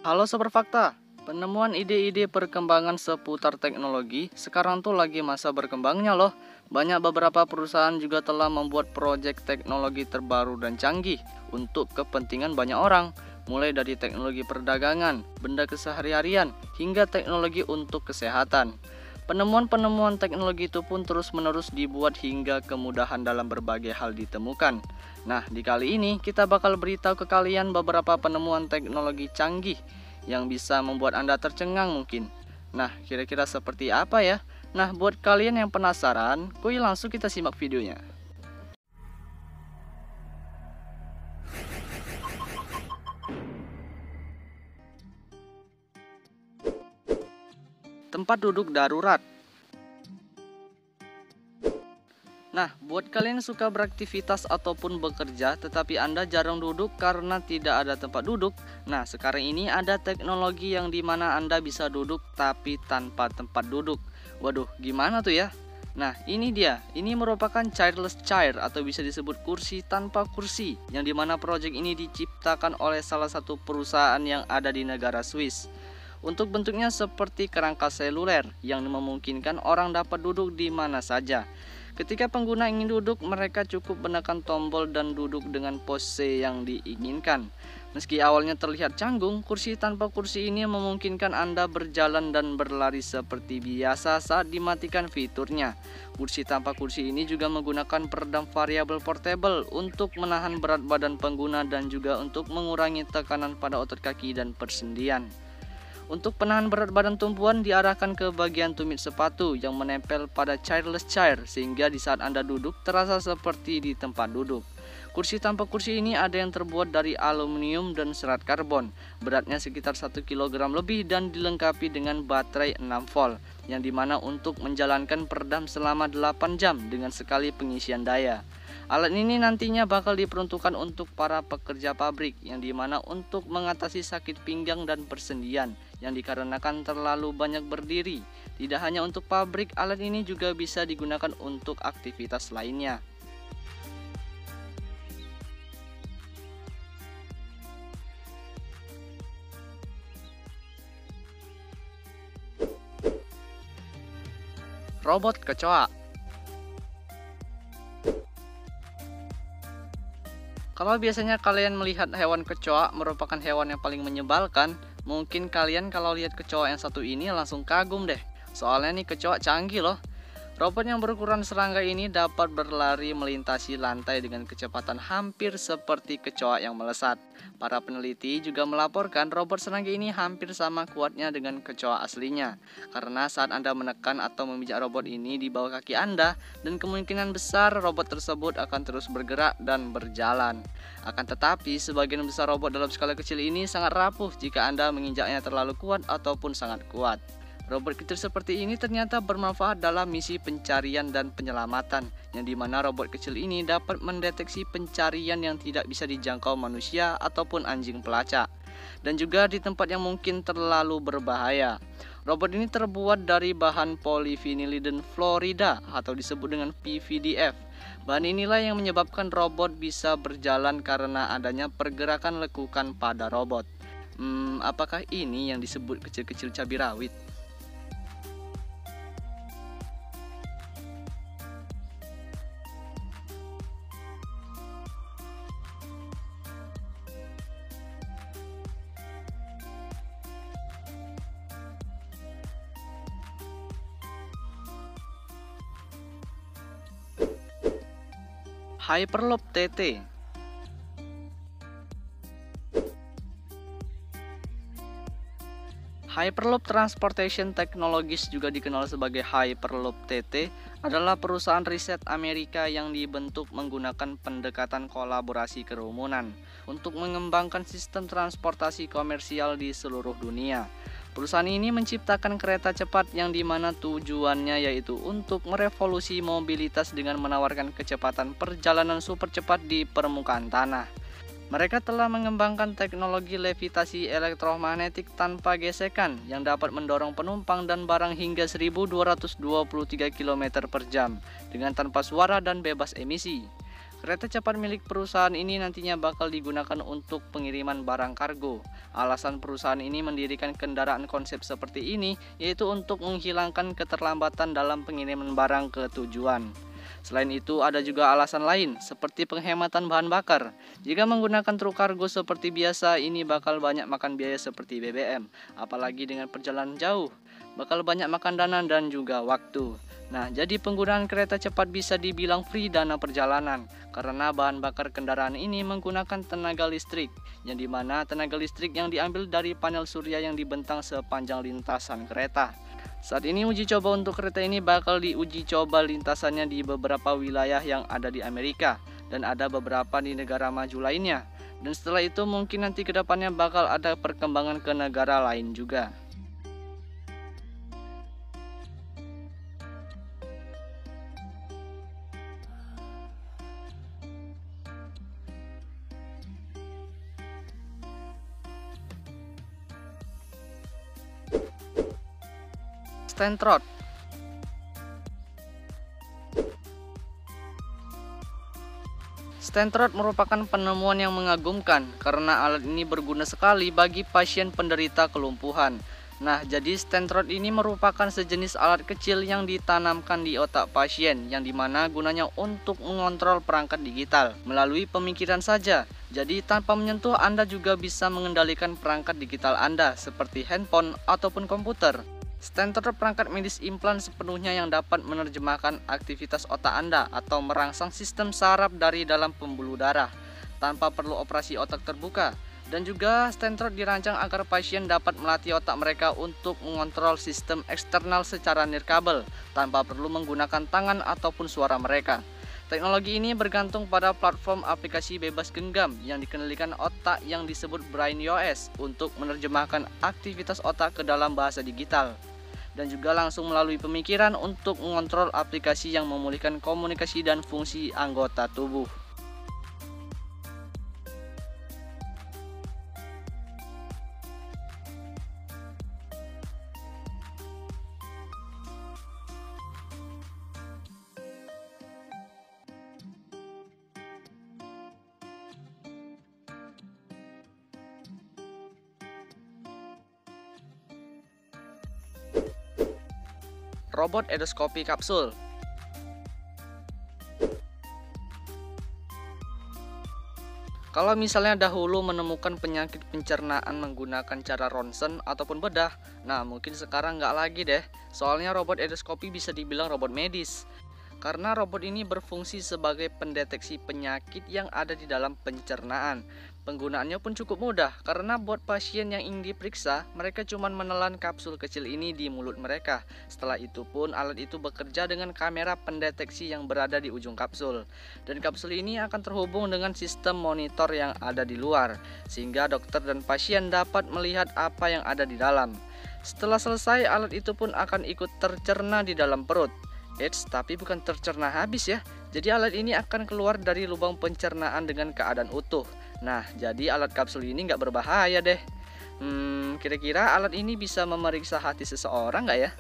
Halo Sobat Fakta, penemuan ide-ide perkembangan seputar teknologi sekarang tuh lagi masa berkembangnya loh. Banyak beberapa perusahaan juga telah membuat proyek teknologi terbaru dan canggih untuk kepentingan banyak orang. Mulai dari teknologi perdagangan, benda keseharian, hingga teknologi untuk kesehatan. Penemuan-penemuan teknologi itu pun terus-menerus dibuat hingga kemudahan dalam berbagai hal ditemukan. Nah, di kali ini kita bakal beritahu ke kalian beberapa penemuan teknologi canggih yang bisa membuat Anda tercengang mungkin. Nah, kira-kira seperti apa ya? Nah, buat kalian yang penasaran, kuy langsung kita simak videonya. Tempat duduk darurat. Nah, buat kalian yang suka beraktivitas ataupun bekerja tetapi Anda jarang duduk karena tidak ada tempat duduk. Nah, sekarang ini ada teknologi yang dimana Anda bisa duduk tapi tanpa tempat duduk. Waduh, gimana tuh ya? Nah, ini dia. Ini merupakan childless chair atau bisa disebut kursi tanpa kursi, yang dimana proyek ini diciptakan oleh salah satu perusahaan yang ada di negara Swiss. Untuk bentuknya seperti kerangka seluler yang memungkinkan orang dapat duduk di mana saja. Ketika pengguna ingin duduk, mereka cukup menekan tombol dan duduk dengan pose yang diinginkan. Meski awalnya terlihat canggung, kursi tanpa kursi ini memungkinkan Anda berjalan dan berlari seperti biasa saat dimatikan fiturnya. Kursi tanpa kursi ini juga menggunakan peredam variabel portable untuk menahan berat badan pengguna dan juga untuk mengurangi tekanan pada otot kaki dan persendian. Untuk penahan berat badan tumpuan diarahkan ke bagian tumit sepatu yang menempel pada childless chair sehingga di saat Anda duduk terasa seperti di tempat duduk. Kursi tanpa kursi ini ada yang terbuat dari aluminium dan serat karbon. Beratnya sekitar 1 kg lebih dan dilengkapi dengan baterai 6 volt yang dimana untuk menjalankan peredam selama 8 jam dengan sekali pengisian daya. Alat ini nantinya bakal diperuntukkan untuk para pekerja pabrik yang dimana untuk mengatasi sakit pinggang dan persendian yang dikarenakan terlalu banyak berdiri. Tidak hanya untuk pabrik, alat ini juga bisa digunakan untuk aktivitas lainnya. Robot kecoa. Kalau biasanya kalian melihat hewan kecoa merupakan hewan yang paling menyebalkan, mungkin kalian kalau lihat kecoa yang satu ini langsung kagum deh. Soalnya nih kecoa canggih loh. Robot yang berukuran serangga ini dapat berlari melintasi lantai dengan kecepatan hampir seperti kecoa yang melesat. Para peneliti juga melaporkan robot serangga ini hampir sama kuatnya dengan kecoa aslinya. Karena saat Anda menekan atau memijak robot ini di bawah kaki Anda, dan kemungkinan besar robot tersebut akan terus bergerak dan berjalan. Akan tetapi, sebagian besar robot dalam skala kecil ini sangat rapuh jika Anda menginjaknya terlalu kuat ataupun sangat kuat. Robot kecil seperti ini ternyata bermanfaat dalam misi pencarian dan penyelamatan, yang dimana robot kecil ini dapat mendeteksi pencarian yang tidak bisa dijangkau manusia ataupun anjing pelacak, dan juga di tempat yang mungkin terlalu berbahaya. Robot ini terbuat dari bahan polyvinylidene fluorida atau disebut dengan PVDF. Bahan inilah yang menyebabkan robot bisa berjalan karena adanya pergerakan lekukan pada robot. Apakah ini yang disebut kecil-kecil cabai rawit? Hyperloop TT. Hyperloop Transportation Technologies, juga dikenal sebagai Hyperloop TT, adalah perusahaan riset Amerika yang dibentuk menggunakan pendekatan kolaborasi kerumunan untuk mengembangkan sistem transportasi komersial di seluruh dunia. Perusahaan ini menciptakan kereta cepat yang dimana tujuannya yaitu untuk merevolusi mobilitas dengan menawarkan kecepatan perjalanan super cepat di permukaan tanah. Mereka telah mengembangkan teknologi levitasi elektromagnetik tanpa gesekan yang dapat mendorong penumpang dan barang hingga 1223 km per jam dengan tanpa suara dan bebas emisi. Kereta cepat milik perusahaan ini nantinya bakal digunakan untuk pengiriman barang kargo, Alasan perusahaan ini mendirikan kendaraan konsep seperti ini yaitu untuk menghilangkan keterlambatan dalam pengiriman barang ke tujuan. Selain itu ada juga alasan lain seperti penghematan bahan bakar. Jika menggunakan truk kargo seperti biasa, ini bakal banyak makan biaya seperti BBM. Apalagi dengan perjalanan jauh, bakal banyak makan dana dan juga waktu. Nah, jadi penggunaan kereta cepat bisa dibilang free dana perjalanan karena bahan bakar kendaraan ini menggunakan tenaga listrik, yang dimana tenaga listrik yang diambil dari panel surya yang dibentang sepanjang lintasan kereta. Saat ini uji coba untuk kereta ini bakal diuji coba lintasannya di beberapa wilayah yang ada di Amerika dan ada beberapa di negara maju lainnya. Dan setelah itu mungkin nanti kedepannya bakal ada perkembangan ke negara lain juga. Stentrod. Stentrod merupakan penemuan yang mengagumkan karena alat ini berguna sekali bagi pasien penderita kelumpuhan. Nah, jadi stentrod ini merupakan sejenis alat kecil yang ditanamkan di otak pasien, yang dimana gunanya untuk mengontrol perangkat digital melalui pemikiran saja. Jadi tanpa menyentuh, Anda juga bisa mengendalikan perangkat digital Anda seperti handphone ataupun komputer. Stentrod perangkat medis implan sepenuhnya yang dapat menerjemahkan aktivitas otak Anda atau merangsang sistem saraf dari dalam pembuluh darah tanpa perlu operasi otak terbuka. Dan juga stentrod dirancang agar pasien dapat melatih otak mereka untuk mengontrol sistem eksternal secara nirkabel tanpa perlu menggunakan tangan ataupun suara mereka. Teknologi ini bergantung pada platform aplikasi bebas genggam yang dikendalikan otak yang disebut BrainOS untuk menerjemahkan aktivitas otak ke dalam bahasa digital. Dan juga langsung melalui pemikiran untuk mengontrol aplikasi yang memulihkan komunikasi dan fungsi anggota tubuh. Robot endoskopi kapsul. Kalau misalnya dahulu menemukan penyakit pencernaan menggunakan cara ronsen ataupun bedah, nah mungkin sekarang nggak lagi deh. Soalnya robot endoskopi bisa dibilang robot medis. Karena robot ini berfungsi sebagai pendeteksi penyakit yang ada di dalam pencernaan. Penggunaannya pun cukup mudah karena buat pasien yang ingin diperiksa, mereka cuma menelan kapsul kecil ini di mulut mereka. Setelah itu pun alat itu bekerja dengan kamera pendeteksi yang berada di ujung kapsul. Dan kapsul ini akan terhubung dengan sistem monitor yang ada di luar, sehingga dokter dan pasien dapat melihat apa yang ada di dalam. Setelah selesai, alat itu pun akan ikut tercerna di dalam perut. Tapi bukan tercerna habis ya. Jadi alat ini akan keluar dari lubang pencernaan dengan keadaan utuh. Nah, jadi alat kapsul ini nggak berbahaya deh. Kira-kira alat ini bisa memeriksa hati seseorang nggak ya?